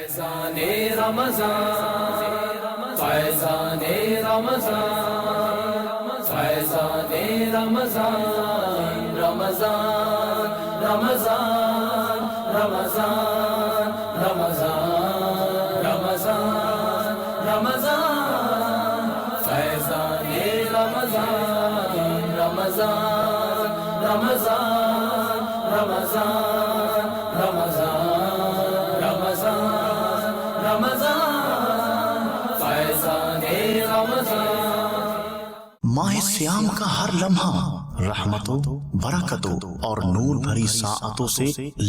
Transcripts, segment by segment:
فیضان رمضان، فیضان رمضان، فیضان رمضان، رمضان رمضان رمضان رمضان رمضان رمضان، فیضان رمضان، رمضان رمضان رمضان رمضان رمضان رمضان، فیضان رمضان۔ ماہ سیام کا ہر لمحہ رحمتوں، برکتوں اور نور بھری ساعتوں سے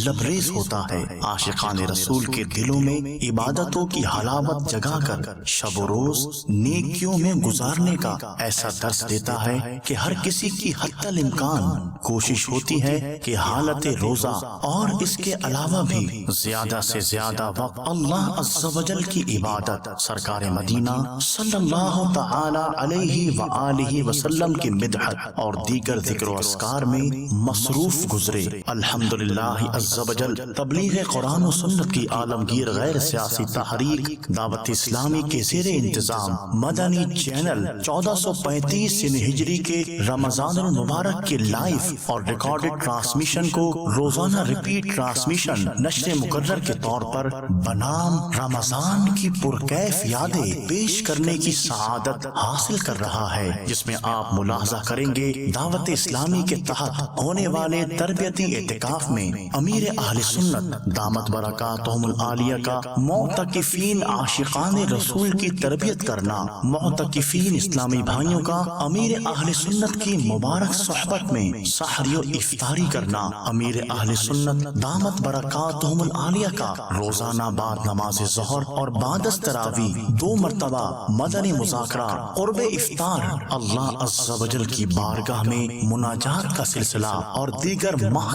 لبریز ہوتا ہے۔ عاشقان رسول کے دلوں میں عبادتوں کی حلاوت جگا کر شب و روز نیکیوں میں گزارنے کا ایسا درس دیتا ہے کہ ہر کسی کی حتی الامکان کوشش ہوتی ہے کہ حالت روزہ اور اس کے علاوہ بھی زیادہ سے زیادہ وقت اللہ عز و جل کی عبادت، سرکار مدینہ صلی اللہ تعالی علیہ وآلہ وسلم کی مدحت اور دیگر ذکر و اذکار میں مصروف گزرے۔ الحمدللہ عز و جل تبلیغ قرآن و سنت کی عالمگیر غیر سیاسی تحریک دعوت اسلامی کے زیر انتظام مدنی چینل 1435 ہجری کے رمضان المبارک کے لائیو اور ریکارڈڈ ٹرانسمیشن کو روزانہ ریپیٹ ٹرانسمیشن نشر مقرر کے طور پر بنام رمضان کی پرکیف یادیں پیش کرنے کی سعادت حاصل کر رہا ہے، جس میں آپ ملاحظہ کریں گے دعوت اسلامی کے تحت ہونے والے تربیتی اعتکاف میں امیر اہل سنت دامت برکاتہم العالیہ کا معتکفین عاشقان رسول کی تربیت کرنا، معتکفین اسلامی بھائیوں کا امیر اہل سنت کی مبارک صحبت میں سحری و افطاری کرنا، امیر اہل سنت دامت برکاتہم العالیہ کا روزانہ بعد نماز ظہر اور بعد از تراویح 2 مرتبہ مدنی مذاکرہ قرب افطار، اللہ عز و جل کی بارگاہ میں مناجات کا سلسلہ اور دیگر ماہ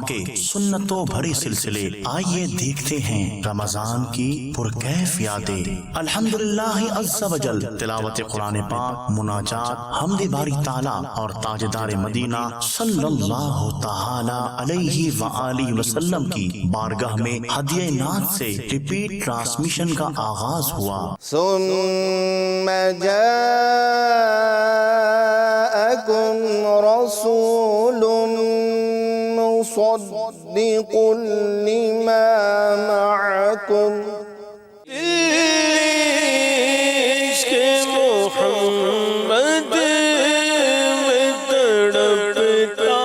کے سنتوں بھری سلسلے۔ آئیے دیکھتے ہیں رمضان کی پرکیف یادیں۔ الحمدللہ عز و جل تلاوت قرآن پاک، مناجات، حمد باری تعالی اور تاجدار مدینہ صلی اللہ تعالی علیہ وآلہ وسلم کی بارگاہ میں ہدیہ نعت سے ریپیٹ ٹرانسمیشن کا آغاز ہوا۔ ثم رسول مصدق لما معكم عشق محمد میں تڑپتا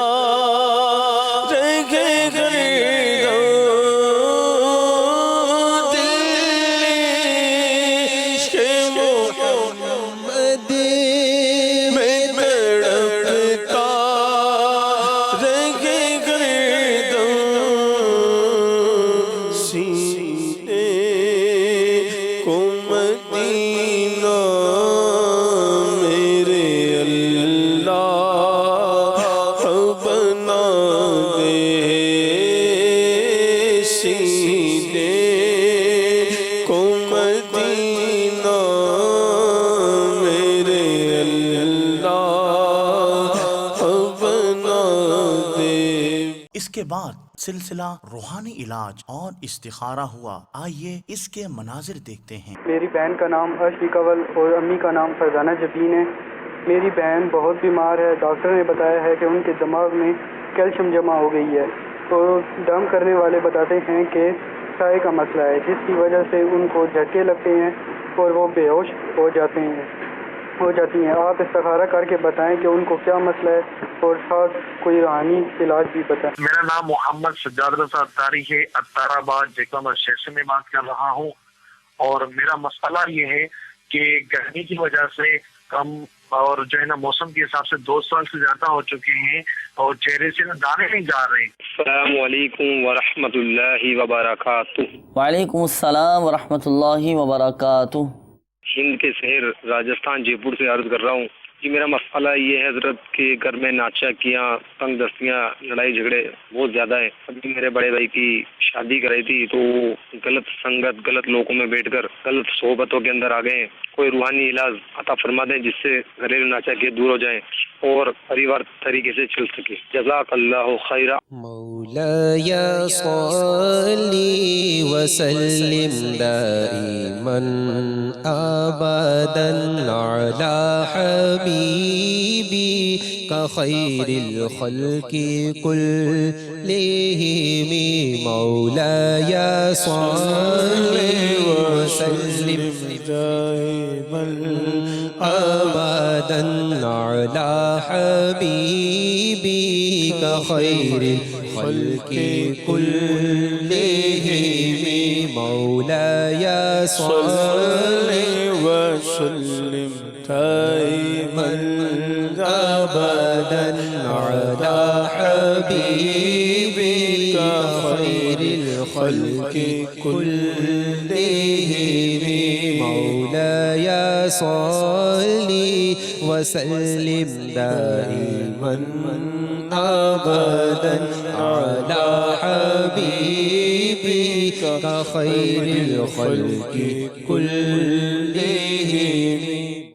رہے گا عشق محمد میں تڑپتا اس کے بعد سلسلہ روحانی علاج اور استخارہ ہوا۔ آئیے اس کے مناظر دیکھتے ہیں۔ میری بہن کا نام ارشی کنول اور امی کا نام فرزانہ جبین ہے۔ میری بہن بہت بیمار ہے، ڈاکٹر نے بتایا ہے کہ ان کے دماغ میں کیلشیم جمع ہو گئی ہے، تو دم کرنے والے بتاتے ہیں کہ سائے کا مسئلہ ہے، جس کی وجہ سے ان کو جھٹکے لگتے ہیں اور وہ بے ہوش ہو جاتی ہیں۔ آپ استخارہ کر کے بتائیں کہ ان کو کیا مسئلہ ہے اور ساتھ کوئی روحانی علاج بھی بتائیں۔ میرا نام محمد سجاد رضا اتاری ہے، اتار آباد جیکا شہر سے میں بات کر رہا ہوں، اور میرا مسئلہ یہ ہے کہ گرمی کی وجہ سے کم اور جو ہے نا موسم کے حساب سے 2 سال سے زیادہ ہو چکے ہیں اور چہرے سے دانے نہیں جا رہے۔ السلام علیکم ورحمۃ اللہ وبرکاتہ۔ وعلیکم السلام ورحمۃ اللہ وبرکاتہ۔ ہند کے شہر راجستھان جے پور سے عرض کر رہا ہوں جی۔ میرا مسئلہ یہ ہے حضرت کہ گھر میں ناچاکیاں، تنگ دستیاں، لڑائی جھگڑے بہت زیادہ ہیں۔ ابھی میرے بڑے بھائی کی شادی کرائی تھی تو غلط سنگت، غلط لوگوں میں بیٹھ کر غلط صحبتوں کے اندر آ گئے ہیں کوئی روحانی علاج عطا فرما دیں جس سے گھریلو ناچاکیاں دور ہو جائیں اور پریوار طریقے سے چل سکے. جزاک اللہ خیرہ. مولاي صلي وسلم دائما أبدا على حبيبك خير الخلق كلهم. مولاي صلي وسلم دائما أبدا على حبيبك خير الخلق كلهم. مولاي صل وسلم دائما أبدا على حبيبك خير الخلق كلهم. مولاي صل وسلم دائما أبدا على حبيبك خير الخلق كلهم.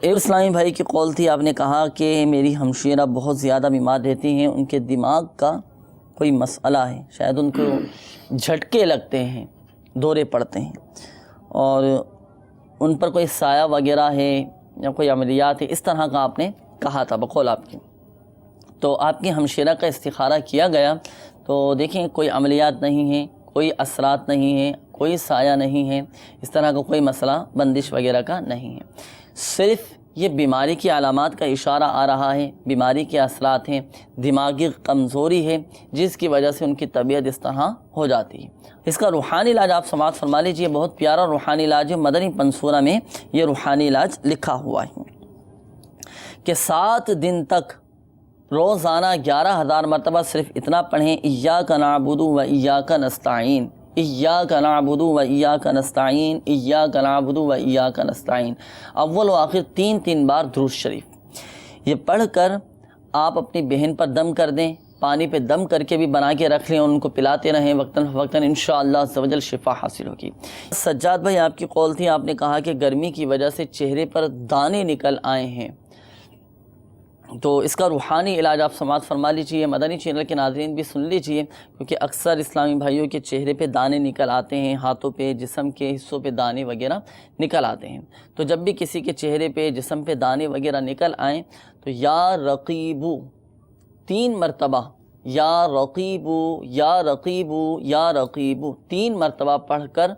ایک اسلامی بھائی کی قول تھی، آپ نے کہا کہ میری ہمشیرہ بہت زیادہ بیمار رہتی ہیں، ان کے دماغ کا کوئی مسئلہ ہے، شاید ان کو جھٹکے لگتے ہیں، دورے پڑتے ہیں، اور ان پر کوئی سایہ وغیرہ ہے یا کوئی عملیات ہے، اس طرح کا آپ نے کہا تھا بقول آپ کی. تو آپ کی ہمشیرہ کا استخارہ کیا گیا تو دیکھیں کوئی عملیات نہیں ہیں، کوئی اثرات نہیں ہیں، کوئی سایہ نہیں ہے، اس طرح کا کوئی مسئلہ بندش وغیرہ کا نہیں ہے. صرف یہ بیماری کی علامات کا اشارہ آ رہا ہے، بیماری کے اثرات ہیں، دماغی کمزوری ہے جس کی وجہ سے ان کی طبیعت اس طرح ہو جاتی ہے. اس کا روحانی علاج آپ سماعت فرما لیجیے، بہت پیارا روحانی علاج ہے، مدنی منصورہ میں یہ روحانی علاج لکھا ہوا ہے کہ 7 دن تک روزانہ 11,000 مرتبہ صرف اتنا پڑھیں، ایاک نعبد و ایاک نستعین، ایاک نعبد و ایاک نستعین، ایاک نعبد و ایاک نستعین، اول و آخر 3 بار درود شریف. یہ پڑھ کر آپ اپنی بہن پر دم کر دیں، پانی پہ دم کر کے بھی بنا کے رکھ لیں، ان کو پلاتے رہیں وقتاً فوقتاً، انشاءاللہ عز و جل شفا حاصل ہوگی. سجاد بھائی آپ کی قول تھی، آپ نے کہا کہ گرمی کی وجہ سے چہرے پر دانے نکل آئے ہیں، تو اس کا روحانی علاج آپ سماعت فرما لیجیے. مدنی چینل کے ناظرین بھی سن لیجیے، کیونکہ اکثر اسلامی بھائیوں کے چہرے پہ دانے نکل آتے ہیں، ہاتھوں پہ، جسم کے حصوں پہ دانے وغیرہ نکل آتے ہیں. تو جب بھی کسی کے چہرے پہ، جسم پہ دانے وغیرہ نکل آئیں تو یا رقیبو 3 مرتبہ، یا رقیبو یا رقیبو یا رقیبو 3 مرتبہ پڑھ کر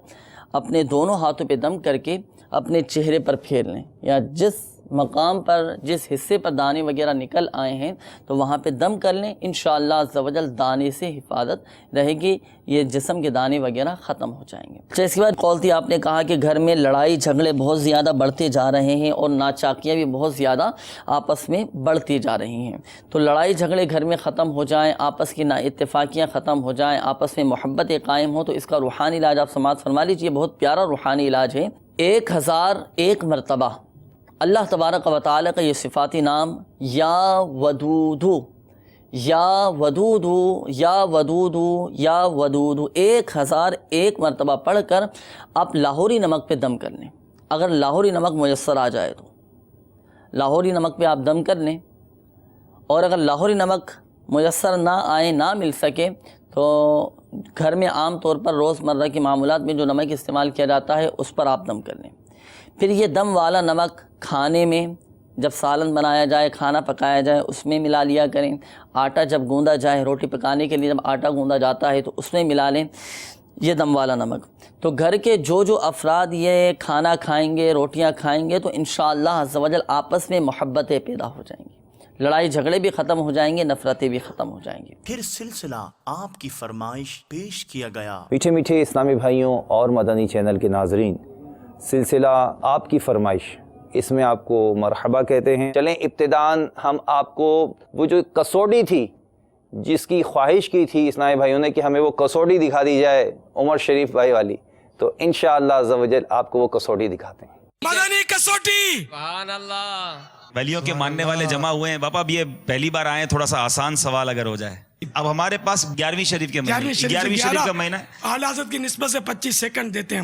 اپنے دونوں ہاتھوں پہ دم کر کے اپنے چہرے پر پھیر لیں، یا جس مقام پر، جس حصے پر دانے وغیرہ نکل آئے ہیں تو وہاں پہ دم کر لیں، انشاءاللہ عز و جل دانے سے حفاظت رہے گی، یہ جسم کے دانے وغیرہ ختم ہو جائیں گے. اچھا، اس کے بعد قول تھی، آپ نے کہا کہ گھر میں لڑائی جھگڑے بہت زیادہ بڑھتے جا رہے ہیں اور ناچاکیاں بھی بہت زیادہ آپس میں بڑھتی جا رہی ہیں. تو لڑائی جھگڑے گھر میں ختم ہو جائیں، آپس کی نا اتفاقیاں ختم ہو جائیں، آپس میں محبتیں قائم ہوں، تو اس کا روحانی علاج آپ سماعت فرما لیجیے. بہت پیارا روحانی علاج ہے. 1001 مرتبہ اللہ تبارک و تعالیٰ کا یہ صفاتی نام یا ودودو، یا ودودو، یا ودودو، یا ودودو 1001 مرتبہ پڑھ کر آپ لاہوری نمک پہ دم کر لیں. اگر لاہوری نمک میسر آ جائے تو لاہوری نمک پہ آپ دم کر لیں، اور اگر لاہوری نمک میسر نہ آئے، نہ مل سکے، تو گھر میں عام طور پر روزمرہ کی معمولات میں جو نمک استعمال کیا جاتا ہے اس پر آپ دم کر لیں. پھر یہ دم والا نمک کھانے میں، جب سالن بنایا جائے، کھانا پکایا جائے، اس میں ملا لیا کریں. آٹا جب گوندا جائے، روٹی پکانے کے لیے جب آٹا گوندا جاتا ہے تو اس میں ملا لیں یہ دم والا نمک. تو گھر کے جو افراد یہ کھانا کھائیں گے، روٹیاں کھائیں گے، تو انشاءاللہ عز و جل آپس میں محبتیں پیدا ہو جائیں گی، لڑائی جھگڑے بھی ختم ہو جائیں گے، نفرتیں بھی ختم ہو جائیں گی. پھر سلسلہ آپ کی فرمائش پیش کیا گیا. میٹھے میٹھے اسلامی بھائیوں اور مدنی چینل کے ناظرین، سلسلہ آپ کی فرمائش، اس میں آپ کو مرحبا کہتے ہیں. چلیں ابتداً ہم آپ کو وہ جو کسوٹی تھی جس کی خواہش کی تھی اسلامی بھائیوں نے کہ ہمیں وہ کسوٹی دکھا دی جائے عمر شریف بھائی والی، تو انشاءاللہ عز و جل آپ کو وہ کسوٹی دکھاتے ہیں. مدنی کسوٹی، سبحان اللہ. ولیوں کے ماننے والے جمع ہوئے ہیں. باپا اب یہ پہلی بار آئے ہیں، تھوڑا سا آسان سوال اگر ہو جائے. اب ہمارے پاس 11ویں شریف کا مہینہ ہے. اعلیٰ حضرت کی نسبت سے 25 سیکنڈ دیتے ہیں.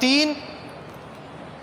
3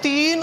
3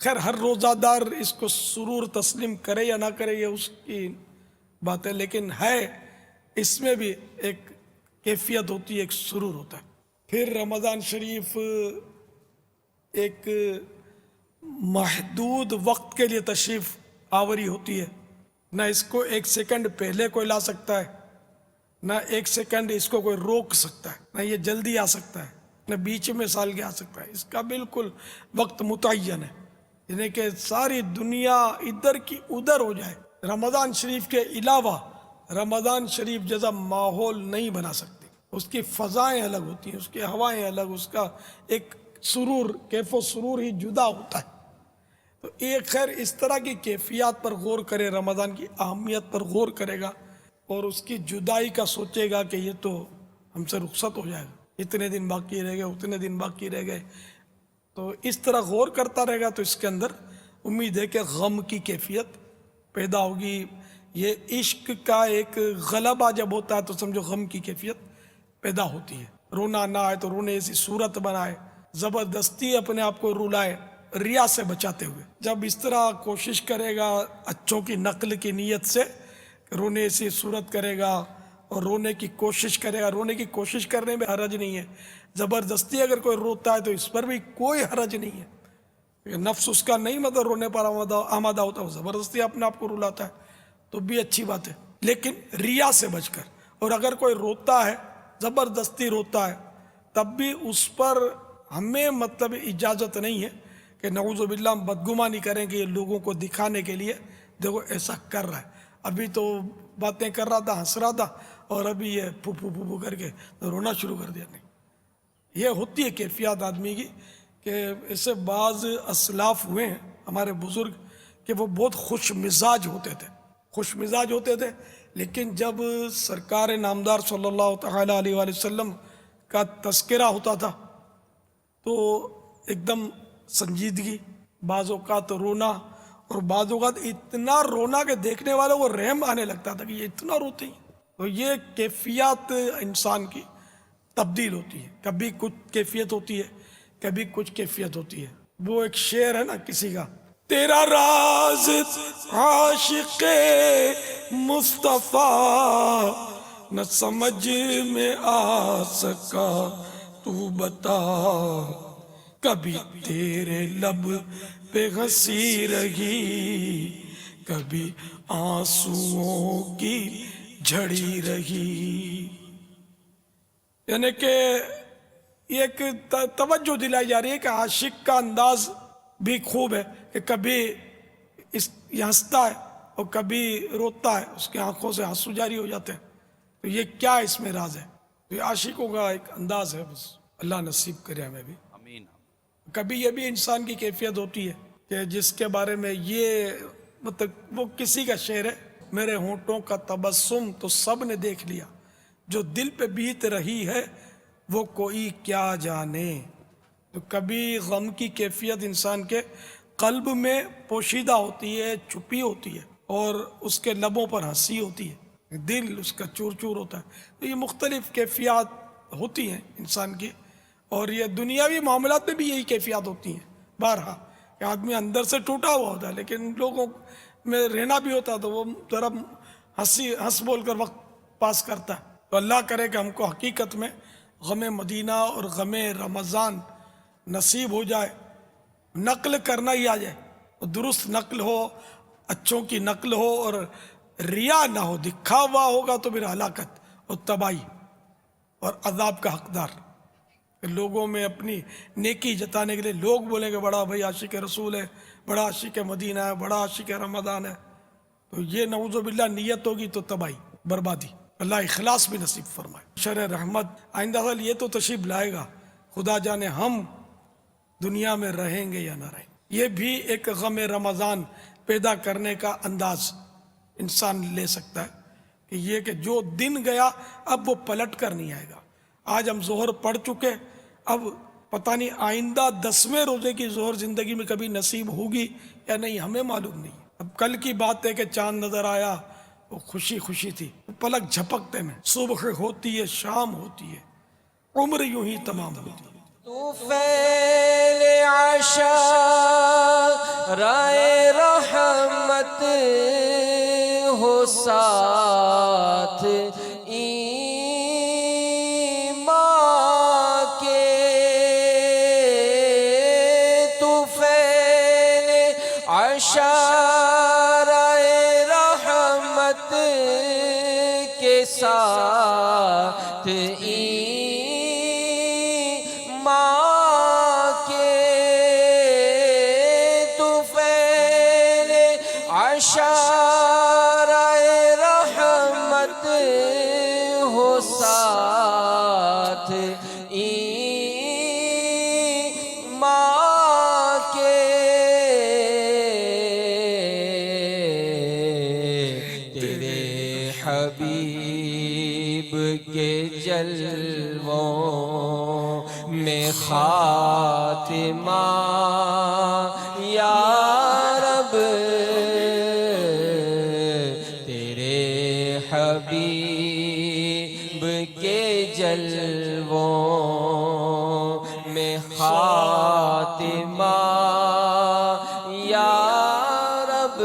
خیر ہر روزہ دار اس کو سرور تسلیم کرے یا نہ کرے یہ اس کی بات ہے، لیکن ہے اس میں بھی ایک کیفیت ہوتی ہے، ایک سرور ہوتا ہے۔ پھر رمضان شریف ایک محدود وقت کے لیے تشریف آوری ہوتی ہے، نہ اس کو ایک سیکنڈ پہلے کوئی لا سکتا ہے، نہ ایک سیکنڈ اس کو کوئی روک سکتا ہے، نہ یہ جلدی آ سکتا ہے، نہ بیچ میں سال کے آ سکتا ہے۔ اس کا بالکل وقت متعین ہے، یعنی کہ ساری دنیا ادھر کی ادھر ہو جائے، رمضان شریف کے علاوہ رمضان شریف جیسا ماحول نہیں بنا سکتی۔ اس کی فضائیں الگ ہوتی ہیں، اس کی ہوائیں الگ، اس کا ایک سرور، کیف و سرور ہی جدا ہوتا ہے۔ تو ایک خیر اس طرح کی کیفیات پر غور کرے، رمضان کی اہمیت پر غور کرے گا اور اس کی جدائی کا سوچے گا کہ یہ تو ہم سے رخصت ہو جائے گا، اتنے دن باقی رہ گئے، اتنے دن باقی رہ گئے، تو اس طرح غور کرتا رہے گا تو اس کے اندر امید ہے کہ غم کی کیفیت پیدا ہوگی۔ یہ عشق کا ایک غلبہ جب ہوتا ہے تو سمجھو غم کی کیفیت پیدا ہوتی ہے۔ رونا نہ آئے تو رونے ایسی صورت بنائے، زبردستی اپنے آپ کو رلائے، ریا سے بچاتے ہوئے۔ جب اس طرح کوشش کرے گا اچھوں کی نقل کی نیت سے، رونے ایسی صورت کرے گا اور رونے کی کوشش کرے گا، رونے کی کوشش کرنے میں حرج نہیں ہے، زبردستی اگر کوئی روتا ہے تو اس پر بھی کوئی حرج نہیں ہے، نفس اس کا نہیں مطلب رونے پر آمادہ ہوتا ہے، وہ زبردستی اپنے آپ کو رلاتا ہے تو بھی اچھی بات ہے، لیکن ریا سے بچ کر۔ اور اگر کوئی روتا ہے، زبردستی روتا ہے، تب بھی اس پر ہمیں مطلب اجازت نہیں ہے کہ نعوذ باللہ ہم بدگمانی کریں کہ یہ لوگوں کو دکھانے کے لیے دیکھو ایسا کر رہا ہے، ابھی تو باتیں کر رہا تھا، ہنس رہا تھا، اور ابھی یہ پھو پھو پھو کر کے رونا شروع کر دیا۔ نہیں، یہ ہوتی ہے کیفیات آدمی کی کہ ایسے بعض اسلاف ہوئے ہیں ہمارے بزرگ کہ وہ بہت خوش مزاج ہوتے تھے، لیکن جب سرکار نامدار صلی اللہ تعالیٰ علیہ وآلہ وسلم کا تذکرہ ہوتا تھا تو ایک دم سنجیدگی، بعض اوقات رونا، اور بعض اوقات اتنا رونا کہ دیکھنے والوں کو رحم آنے لگتا تھا کہ یہ اتنا روتے ہیں۔ تو یہ کیفیات انسان کی تبدیل ہوتی ہے، کبھی کچھ کیفیت ہوتی ہے، کبھی کچھ کیفیت ہوتی ہے۔ وہ ایک شعر ہے نا کسی کا، تیرا راز عاشق مصطفیٰ نہ سمجھ میں آ سکا، تو بتا کبھی تیرے لب پہ ہنسی رہی، کبھی آنسوؤں کی جھڑی رہی۔ یعنی کہ ایک توجہ دلائی جا رہی ہے کہ عاشق کا انداز بھی خوب ہے کہ کبھی یہ ہنستا ہے اور کبھی روتا ہے، اس کی آنکھوں سے آنسو جاری ہو جاتے ہیں۔ تو یہ کیا اس میں راز ہے؟ تو یہ عاشقوں کا ایک انداز ہے، بس اللہ نصیب کرے ہمیں بھی۔ کبھی یہ بھی انسان کی کیفیت ہوتی ہے کہ جس کے بارے میں یہ مطلب وہ کسی کا شعر ہے، میرے ہونٹوں کا تبسم تو سب نے دیکھ لیا، جو دل پہ بیت رہی ہے وہ کوئی کیا جانے۔ تو کبھی غم کی کیفیت انسان کے قلب میں پوشیدہ ہوتی ہے، چھپی ہوتی ہے، اور اس کے لبوں پر ہنسی ہوتی ہے، دل اس کا چور چور ہوتا ہے۔ تو یہ مختلف کیفیات ہوتی ہیں انسان کی، اور یہ دنیاوی معاملات میں بھی یہی کیفیات ہوتی ہیں۔ بارہا کہ آدمی اندر سے ٹوٹا ہوا ہوتا ہے، لیکن لوگوں میں رہنا بھی ہوتا ہے تو وہ ذرا ہنس بول کر وقت پاس کرتا ہے۔ تو اللہ کرے کہ ہم کو حقیقت میں غم مدینہ اور غم رمضان نصیب ہو جائے، نقل کرنا ہی آ جائے، درست نقل ہو، اچھوں کی نقل ہو، اور ریا نہ ہو، دکھاوا ہوگا تو پھر ہلاکت اور تباہی اور عذاب کا حقدار۔ لوگوں میں اپنی نیکی جتانے کے لیے لوگ بولیں گے بڑا بھائی عاشق رسول ہے، بڑا عاشق مدینہ ہے، بڑا عاشق رمضان ہے، تو یہ نعوذ باللہ نیت ہوگی تو تباہی، بربادی۔ اللہ اخلاص بھی نصیب فرمائے، شرح رحمت۔ آئندہ سال یہ تو تشریف لائے گا، خدا جانے ہم دنیا میں رہیں گے یا نہ رہیں۔ یہ بھی ایک غم رمضان پیدا کرنے کا انداز انسان لے سکتا ہے کہ یہ کہ جو دن گیا اب وہ پلٹ کر نہیں آئے گا۔ آج ہم ظہر پڑھ چکے، اب پتہ نہیں آئندہ 10ویں روزے کی ظہر زندگی میں کبھی نصیب ہوگی یا نہیں، ہمیں معلوم نہیں۔ اب کل کی بات ہے کہ چاند نظر آیا، وہ خوشی خوشی تھی، پلک جھپکتے میں صبح ہوتی ہے، شام ہوتی ہے، عمر یوں ہی تمام ہوتی ہے۔ طوفیل عشائر رحمت ہو ساتھ ایمان کے، طوفیل عشائر رحمت کے ساتھ عشائر رحمت ہو ساتھ ایمان کے، تیرے حبیب کے جلووں میں خاتمہ یا رب، حبیب کے جلووں میں خاتمہ یا رب،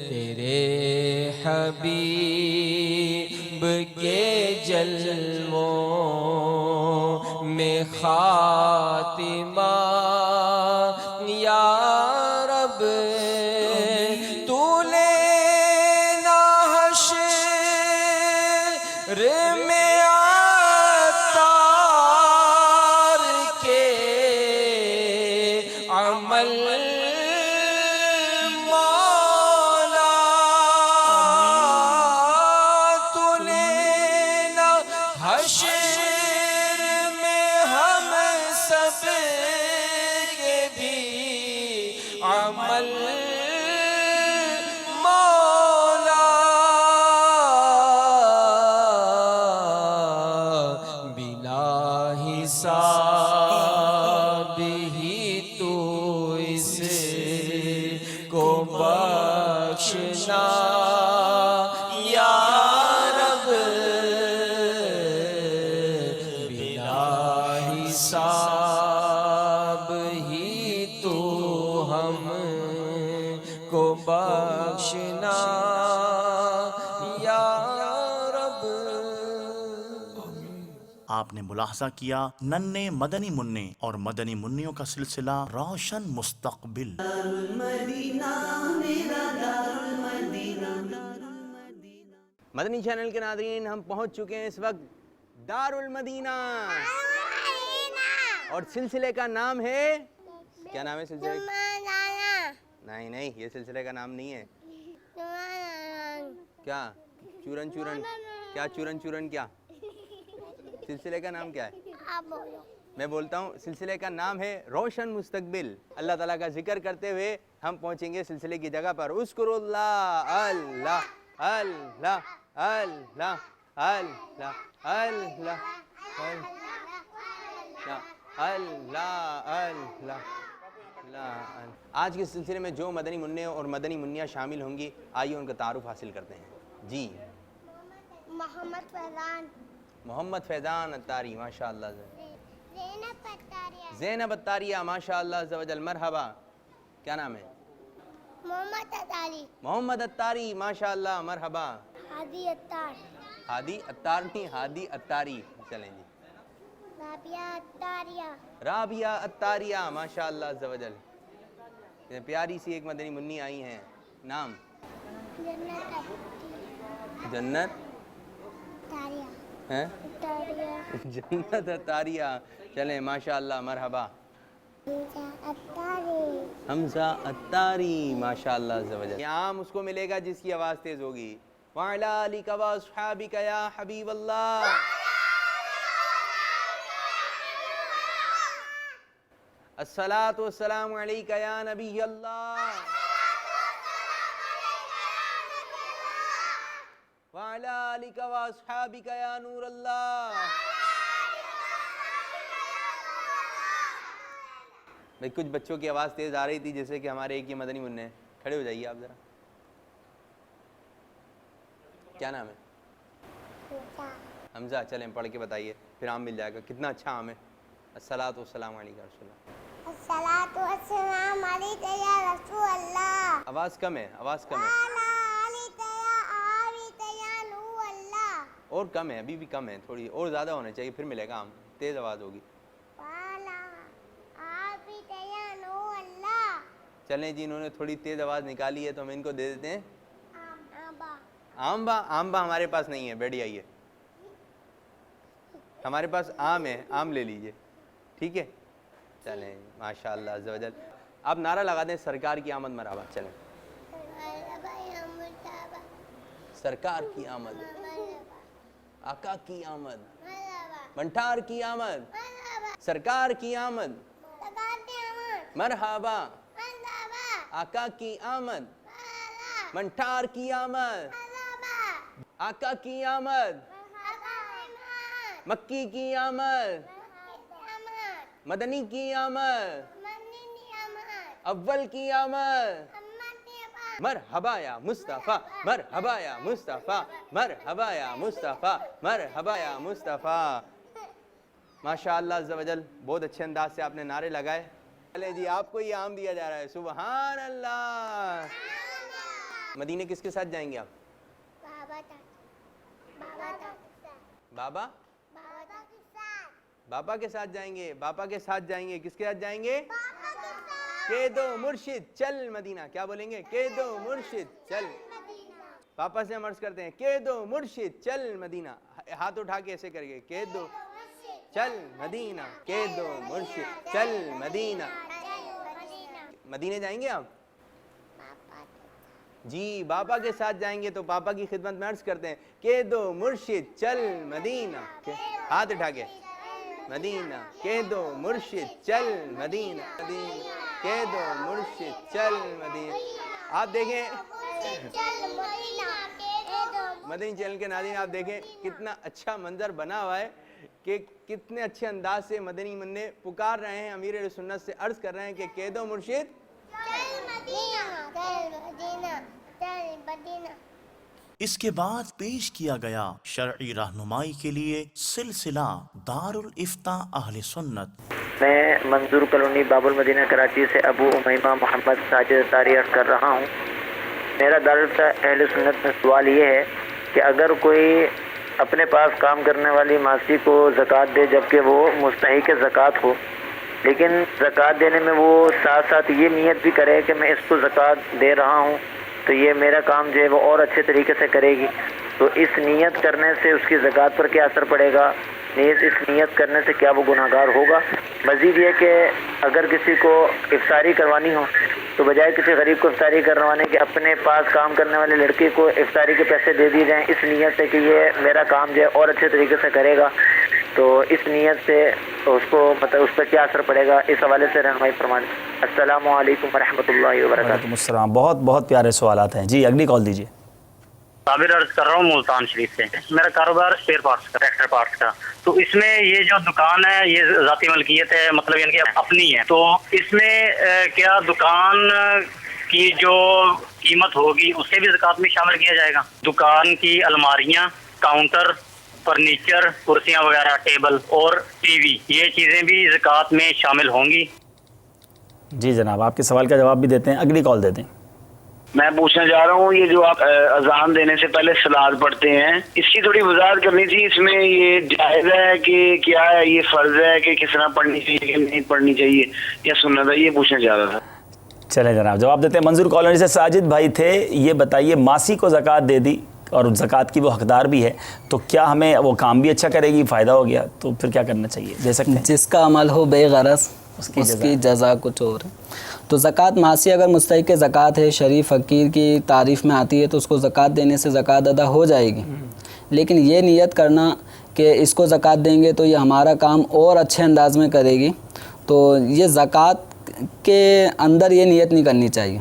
تیرے حبیب کے جلووں میں خاتمہ یا رب، میں عطار کے عمل مولا، تو لینا حشر میں ہم سب کے بھی عمل حساب ہی تو اس کو بخشنا یا رب، بلا حساب ہی تو ہم کو بخشنا یا رب۔ آپ نے ملاحظہ کیا ننھے مدنی منع اور مدنی منوں کا سلسلہ روشن مستقبل۔ مدنی چینل کے ناظرین، ہم پہنچ چکے ہیں اس وقت دار المدینہ، اور سلسلے کا نام ہے، کیا نام ہے سلسلے کا؟ نہیں یہ سلسلے کا نام نہیں ہے۔ کیا چورن چورن، کیا چورن چورن، کیا سلسلے کا نام کیا ہے؟ میں بولتا ہوں، سلسلے کا نام ہے روشن مستقبل۔ اللہ تعالیٰ کا ذکر کرتے ہوئے ہم پہنچیں گے سلسلے کی جگہ پر۔ اذکر اللہ، اللہ اللہ اللہ اللہ اللہ اللہ اللہ۔ آج کے سلسلے میں جو مدنی منع اور مدنی منیہ شامل ہوں گی، آئیے ان کا تعارف حاصل کرتے ہیں۔ جی، محمد فیضان اتاری، ماشاء اللہ۔ زینب اتاریہ، ماشاء اللہ عز و جل، مرحبا۔ کیا نام ہے؟ محمد اتاری، ماشاء اللہ، مرحبا۔ ہادی اتار نہیں، ہادی اتاری، چلیں جی۔ رابعہ اتاریہ، ماشاء اللہ عز و جل۔ پیاری سی ایک مدنی منی آئی ہیں، نام؟ جنت جنت اتاریہ، چلیں ماشاء اللہ، مرحبا۔ حمزہ اتاری، ماشاء اللہ عز و جل۔ عام اس کو ملے گا جس کی آواز تیز ہوگی۔ وَعَلَىٰ آلِكَ وَأَصْحَابِكَ يَا حبیب اللہ۔ الصلاۃ والسلام علیک یا نبی اللہ، وَعَلَىٰ آلِكَ وَأَصْحَابِكَ یا نور اللہ۔ بھئی کچھ بچوں کی آواز تیز آ رہی تھی، جیسے کہ ہمارے ایک یہ مدنی منع ہے۔ کھڑے ہو جائیے آپ ذرا۔ کیا نام ہے؟ حمزہ چلیں پڑھ کے بتائیے، پھر آم مل جائے گا. کتنا اچھا آم ہے. الصلاۃ والسلام علیک رسول اللہ. الصلاۃ والسلام علیک یا رسول اللہ. آواز کم ہے، آواز کم ہے اور کم ہے، ابھی بھی کم ہے، تھوڑی اور زیادہ ہونا چاہیے، پھر ملے گا آم. تیز آواز ہوگی. چلیں جی، انہوں نے تھوڑی تیز آواز نکالی ہے تو ہم ان کو دے دیتے ہیں آمبا. آمبا ہمارے پاس نہیں ہے، بیٹھی آئیے، ہمارے پاس آم ہے، آم لے لیجئے. ٹھیک ہے چلیں ماشاء اللہ عز و جل. آپ نعرہ لگا دیں سرکار کی آمد مرحبا. چلیں سرکار کی آمد، آقا کی آمد، منٹار کی آمد، سرکار کی آمد، مرحبا، آقا کی آمد، منٹار کی آمد، آقا کی آمد، مکی کی آمد، مدنی کی آمد، اول کی آمد. مرحبا یا مصطفیٰ، مرحبا یا مصطفیٰ، مرحبا یا مصطفیٰ، مرحبا یا مصطفیٰ. ماشاء اللہ عز و جل، بہت اچھے انداز سے آپ نے نعرے لگائے. چلے جی، آپ کو یہ آم دیا جا رہا ہے. سبحان اللہ. مدینے کس کے ساتھ جائیں گے آپ؟ بابا بابا کے ساتھ جائیں گے. بابا کے ساتھ جائیں گے. کس کے ساتھ جائیں گے؟ کہ دو مرشد چل مدینہ. کیا بولیں گے؟ کہ دو مرشد چل. پاپا سے ہم عرض کرتے ہیں کہ دو مرشد چل مدینہ. ہاتھ اٹھا کے ایسے کریں گے، کہ دو چل مدینہ، کہ دو مرشد چل مدینہ. مدینے جائیں گے آپ؟ جی بابا کے ساتھ جائیں گے تو پاپا کی خدمت میں عرض کرتے ہیں کہ دو مرشد چل مدینہ. ہاتھ اٹھا کے مدینہ، کہ دو مرشد چل مدینہ، مدینہ کہ دو مرشد چل مدینہ. آپ دیکھیں مدنی چینل کے ناظرین، آپ دیکھیں کتنا اچھا منظر بنا ہوا ہے کہ کتنے اچھے انداز سے مدنی منع پکار رہے ہیں، امیر اہل سنت سے عرض کر رہے ہیں کہ کہہ دو مرشد اس کے بعد پیش کیا گیا شرعی رہنمائی کے لیے سلسلہ دارالافتاء اہل سنت. میں منظور کالونی باب المدینہ کراچی سے ابو امیمہ محمد ساجد طاری عرض کر رہا ہوں. میرا دارالافتاء اہل سنت میں سوال یہ ہے کہ اگر کوئی اپنے پاس کام کرنے والی ماسی کو زکوٰۃ دے جبکہ وہ مستحق زکوٰۃ ہو، لیکن زکوٰۃ دینے میں وہ ساتھ ساتھ یہ نیت بھی کرے کہ میں اس کو زکوٰۃ دے رہا ہوں تو یہ میرا کام جو ہے وہ اور اچھے طریقے سے کرے گی، تو اس نیت کرنے سے اس کی زکوٰۃ پر کیا اثر پڑے گا؟ اس نیت کرنے سے کیا وہ گناہ گار ہوگا؟ مزید یہ کہ اگر کسی کو افطاری کروانی ہو تو بجائے کسی غریب کو افطاری کروانے کے اپنے پاس کام کرنے والے لڑکی کو افطاری کے پیسے دے دیے جائیں اس نیت سے کہ یہ میرا کام جو ہے اور اچھے طریقے سے کرے گا، تو اس نیت سے اس کو مطلب اس پر کیا اثر پڑے گا؟ اس حوالے سے رہنمائی فرمائیں. السلام علیکم ورحمۃ اللہ وبرکاتہ. وعلیکم السلام. بہت بہت پیارے سوالات ہیں. جی اگلی کال دیجیے. صابر عرض کر رہا ہوں ملتان شریف سے. میرا کاروبار اسپیئر پارٹس کا، ٹریکٹر پارٹس کا. تو اس میں یہ جو دکان ہے یہ ذاتی ملکیت ہے، مطلب یعنی کہ اپنی ہے. تو اس میں کیا دکان کی جو قیمت ہوگی اس سے بھی زکوٰۃ میں شامل کیا جائے گا؟ دکان کی الماریاں، کاؤنٹر، فرنیچر، کرسیاں وغیرہ، ٹیبل اور ٹی وی، یہ چیزیں بھی زکوٰۃ میں شامل ہوں گی؟ جی جناب، آپ کے سوال کا جواب بھی دیتے ہیں. اگلی کال دیتے ہیں. میں پوچھنا چاہ رہا ہوں یہ جو آپ اذان دینے سے پہلے سلاد پڑھتے ہیں اس کی تھوڑی وضاحت کرنی تھی. اس میں یہ جائز ہے کہ کیا ہے، یہ فرض ہے کہ کس طرح پڑھنی چاہیے کہ نہیں پڑھنی چاہیے یا سنت ہے، یہ پوچھنا چاہ رہا تھا. چلیں جناب جواب دیتے ہیں. منظور کالونی سے ساجد بھائی تھے. یہ بتائیے ماسی کو زکوٰۃ دے دی اور زکوٰۃ کی وہ حقدار بھی ہے، تو کیا ہمیں وہ کام بھی اچھا کرے گی، فائدہ ہو گیا تو پھر کیا کرنا چاہیے؟ دے سکتے ہیں؟ جس کا عمل ہو بے غرض اس کی جزا کچھ اور ہے. تو زکوٰۃ ماسی اگر مستحق زکوٰۃ ہے، شریف فقیر کی تعریف میں آتی ہے، تو اس کو زکوٰۃ دینے سے زکوٰۃ ادا ہو جائے گی. لیکن یہ نیت کرنا کہ اس کو زکوٰۃ دیں گے تو یہ ہمارا کام اور اچھے انداز میں کرے گی، تو یہ زکوٰۃ کے اندر یہ نیت نہیں کرنی چاہیے.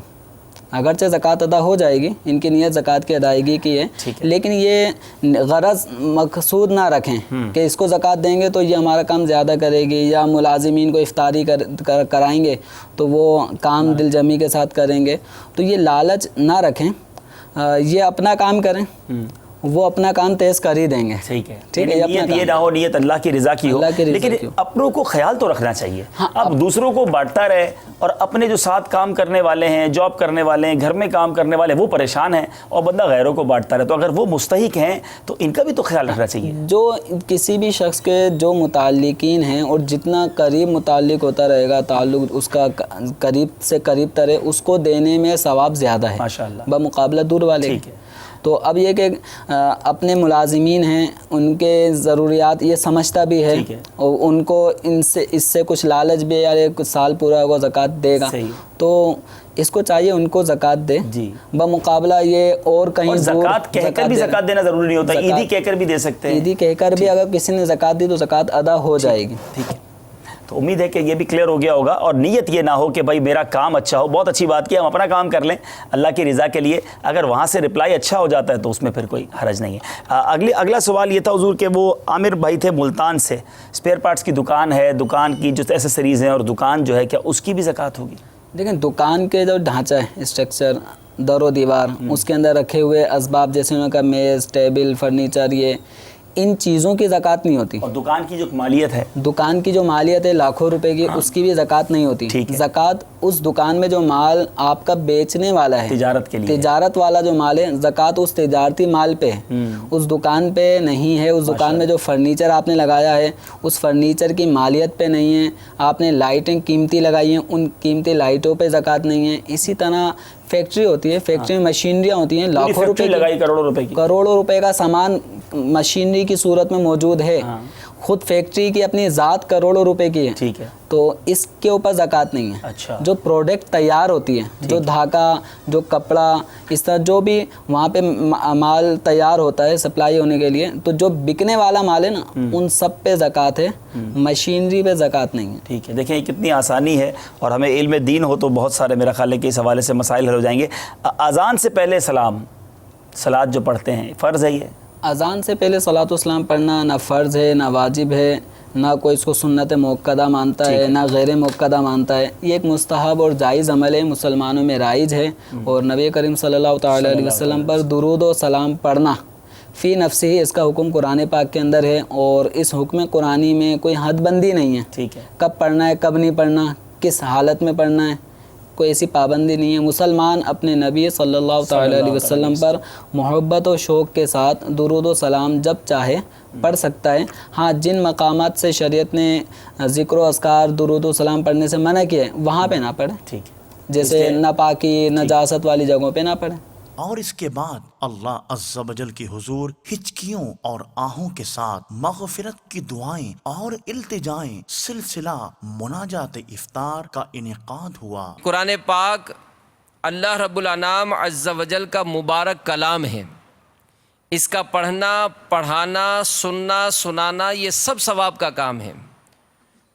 اگرچہ زکوٰۃ ادا ہو جائے گی، ان کی نیت زکوٰۃ کی ادائیگی کی ہے، لیکن یہ غرض مقصود نہ رکھیں کہ اس کو زکوٰۃ دیں گے تو یہ ہمارا کام زیادہ کرے گی، یا ملازمین کو افطاری کرائیں گے تو وہ کام دل جمی کے ساتھ کریں گے. تو یہ لالچ نہ رکھیں، یہ اپنا کام کریں وہ اپنا کام تیز کر ہی دیں گے. ٹھیک ہے. ٹھیک ہے. نیت یہ نہ ہو، نیت اللہ کی رضا کی ہو، لیکن اپنوں کو خیال تو رکھنا چاہیے. اب دوسروں کو بانٹتا رہے اور اپنے جو ساتھ کام کرنے والے ہیں، جاب کرنے والے ہیں، گھر میں کام کرنے والے، وہ پریشان ہیں اور بندہ غیروں کو بانٹتا رہے، تو اگر وہ مستحق ہیں تو ان کا بھی تو خیال رکھنا چاہیے. جو کسی بھی شخص کے جو متعلقین ہیں اور جتنا قریب متعلق ہوتا رہے گا، تعلق اس کا قریب سے قریب ترے، اس کو دینے میں ثواب زیادہ ہے ماشاءاللہ بمقابلہ دور والے. تو اب یہ کہ اپنے ملازمین ہیں، ان کے ضروریات یہ سمجھتا بھی ہے اور ان کو اس سے کچھ لالچ بھی ہے، یار ایک سال پورا وہ زکوٰۃ دے گا، تو اس کو چاہیے ان کو زکوٰۃ دے بمقابلہ یہ اور کہیں زکوٰۃ کہہ کر بھی زکوٰۃ دینا ضروری نہیں ہوتا، عیدی کہہ کر بھی دے سکتے ہیں. عیدی کہہ کر بھی اگر کسی نے زکوٰۃ دی تو زکوٰۃ ادا ہو جائے گی. ٹھیک ہے. تو امید ہے کہ یہ بھی کلیئر ہو گیا ہوگا، اور نیت یہ نہ ہو کہ بھائی میرا کام اچھا ہو. بہت اچھی بات کی، ہم اپنا کام کر لیں اللہ کی رضا کے لیے، اگر وہاں سے رپلائی اچھا ہو جاتا ہے تو اس میں پھر کوئی حرج نہیں ہے. اگلا سوال یہ تھا حضور کہ وہ عامر بھائی تھے ملتان سے، اسپیئر پارٹس کی دکان ہے، دکان کی جو ایسیسریز ہیں اور دکان جو ہے، کیا اس کی بھی زکوٰۃ ہوگی؟ دیکھیں دکان کے جو ڈھانچہ ہے، اسٹرکچر، در و دیوار، اس کے اندر رکھے ہوئے اسباب جیسے انہوں نے کہا میز، ٹیبل، فرنیچر، یہ ان چیزوں کی زکوٰۃ نہیں ہوتی. اور دکان کی جو مالیت ہے، دکان کی جو مالیت ہے لاکھوں روپے کی، اس کی بھی زکوٰۃ نہیں ہوتی. زکوٰۃ اس دکان میں جو مال آپ کا بیچنے والا ہے، تجارت کے لیے، تجارت والا جو مال ہے، زکوٰۃ اس تجارتی مال پہ ہے، اس دکان پہ نہیں ہے. اس دکان میں جو فرنیچر آپ نے لگایا ہے، اس فرنیچر کی مالیت پہ نہیں ہے. آپ نے لائٹیں قیمتی لگائی ہیں، ان قیمتی لائٹوں پہ زکوٰۃ نہیں ہے. اسی طرح فیکٹری ہوتی ہے، فیکٹری میں مشینریاں ہوتی ہیں، لاکھوں روپے لگائی، کروڑوں روپے کا سامان مشینری کی صورت میں موجود ہے. خود فیکٹری کی اپنی ذات کروڑوں روپے کی ہے. ٹھیک ہے. تو اس کے اوپر زکوٰۃ نہیں ہے. اچھا. جو پروڈکٹ تیار ہوتی ہے، جو دھاگا، جو کپڑا، اس طرح جو بھی وہاں پہ مال تیار ہوتا ہے سپلائی ہونے کے لیے، تو جو بکنے والا مال ہے نا، ان سب پہ زکوٰۃ ہے، مشینری پہ زکوٰۃ نہیں ہے. ٹھیک ہے. دیکھیں کتنی آسانی ہے، اور ہمیں علم دین ہو تو بہت سارے میرا خیال ہے کہ اس حوالے سے مسائل حل ہو جائیں گے. اذان سے پہلے سلام، صلاۃ جو پڑھتے ہیں، فرض ہے یہ؟ اذان سے پہلے صلاۃ و سلام پڑھنا نہ فرض ہے، نہ واجب ہے، نہ کوئی اس کو سنت موقدہ مانتا ہے، نہ غیر موقدہ مانتا ہے. یہ ایک مستحب اور جائز عمل ہے، مسلمانوں میں رائج ہے. اور نبی کریم صلی اللہ تعالی علیہ وسلم پر درود و سلام پڑھنا فی نفسی ہی اس کا حکم قرآن پاک کے اندر ہے، اور اس حکم قرآنی میں کوئی حد بندی نہیں ہے. ٹھیک ہے. کب پڑھنا ہے، کب نہیں پڑھنا، کس حالت میں پڑھنا ہے، کوئی ایسی پابندی نہیں ہے. مسلمان اپنے نبی صلی اللہ تعالی علیہ وسلم پر محبت و شوق کے ساتھ درود و سلام جب چاہے پڑھ سکتا ہے. ہاں جن مقامات سے شریعت نے ذکر و اذکار درود و سلام پڑھنے سے منع کیا ہے، وہاں پہ نہ پڑھے. ٹھیک. جیسے ناپاکی، نجاست والی جگہوں پہ نہ پڑھے. اور اس کے بعد اللہ عز و جل کی حضور ہچکیوں اور آہوں کے ساتھ مغفرت کی دعائیں اور التجائیں سلسلہ مناجات افطار کا انعقاد ہوا. قرآن پاک اللہ رب الانام عز و جل کا مبارک کلام ہے. اس کا پڑھنا، پڑھانا، سننا، سنانا، یہ سب ثواب کا کام ہے.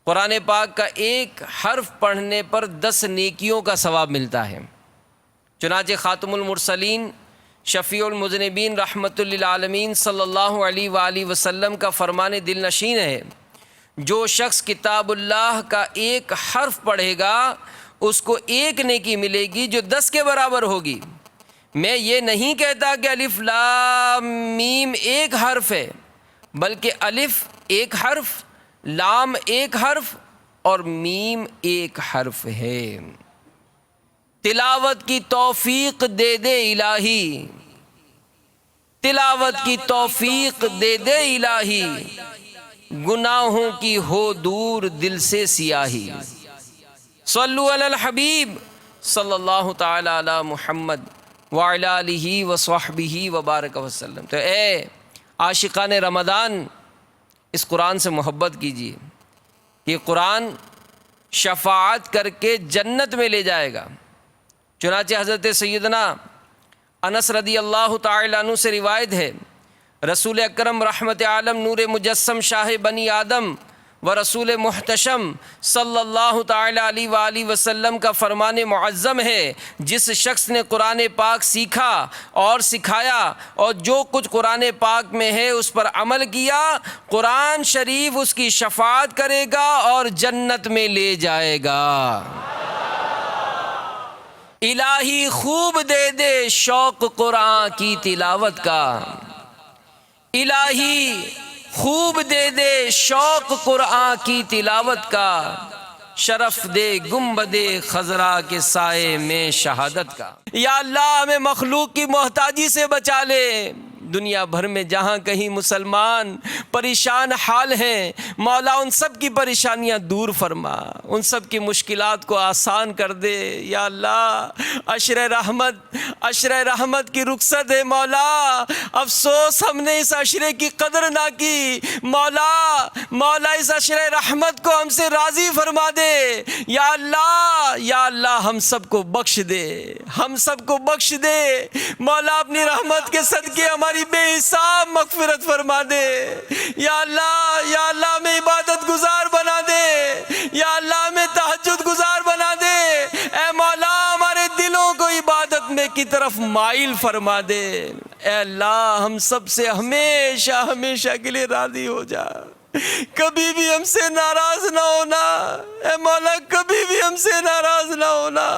قرآن پاک کا ایک حرف پڑھنے پر 10 نیکیوں کا ثواب ملتا ہے. چنانچہ خاتم المرسلین شفیع المذنبین رحمۃ للعالمین صلی اللہ علیہ وآلہ وسلم کا فرمان دل نشین ہے، جو شخص کتاب اللہ کا ایک حرف پڑھے گا اس کو 1 نیکی ملے گی جو 10 کے برابر ہوگی. میں یہ نہیں کہتا کہ الف لام میم ایک حرف ہے، بلکہ الف ایک حرف، لام ایک حرف اور میم ایک حرف ہے. تلاوت کی توفیق دے دے الہی، تلاوت کی توفیق دے دے الہی، گناہوں کی ہو دور دل سے سیاہی. صلو علی الحبیب صلی اللہ تعالی علی محمد وعلی آلہ وصحبہ وبارک وسلم. تو اے عاشقان رمضان، اس قرآن سے محبت کیجیے. یہ قرآن شفاعت کر کے جنت میں لے جائے گا. چنانچہ حضرت سیدنا انس رضی اللہ تعالی عنہ سے روایت ہے، رسول اکرم رحمت عالم نور مجسم شاہ بنی آدم و رسول محتشم صلی اللہ تعالی علیہ وآلہ وسلم کا فرمان معظم ہے، جس شخص نے قرآن پاک سیکھا اور سکھایا اور جو کچھ قرآن پاک میں ہے اس پر عمل کیا، قرآن شریف اس کی شفاعت کرے گا اور جنت میں لے جائے گا. الہی خوب دے دے شوق قرآن کی تلاوت کا، الہی خوب دے دے شوق قرآن کی تلاوت کا، شرف دے گنبد خضرا کے سائے میں شہادت کا۔ یا اللہ ہمیں مخلوق کی محتاجی سے بچا لے، دنیا بھر میں جہاں کہیں مسلمان پریشان حال ہیں، مولا ان سب کی پریشانیاں دور فرما، ان سب کی مشکلات کو آسان کر دے۔ یا اللہ عشر رحمت کی رخصت ہے مولا، افسوس ہم نے اس عشرے کی قدر نہ کی، مولا اس عشر رحمت کو ہم سے راضی فرما دے۔ یا اللہ ہم سب کو بخش دے، ہم سب کو بخش دے مولا، اپنی رحمت کے صدقے ہماری بے حساب مغفرت فرما دے۔ یا اللہ ہمیں عبادت گزار بنا دے، یا اللہ ہمیں تہجد گزار بنا دے، اے مولا ہمارے دلوں کو عبادت میں کی طرف مائل فرما دے۔ اے اللہ ہم سب سے ہمیشہ ہمیشہ کے لیے راضی ہو جا، کبھی بھی ہم سے ناراض نہ ہونا، اے مولا کبھی بھی ہم سے ناراض نہ ہونا۔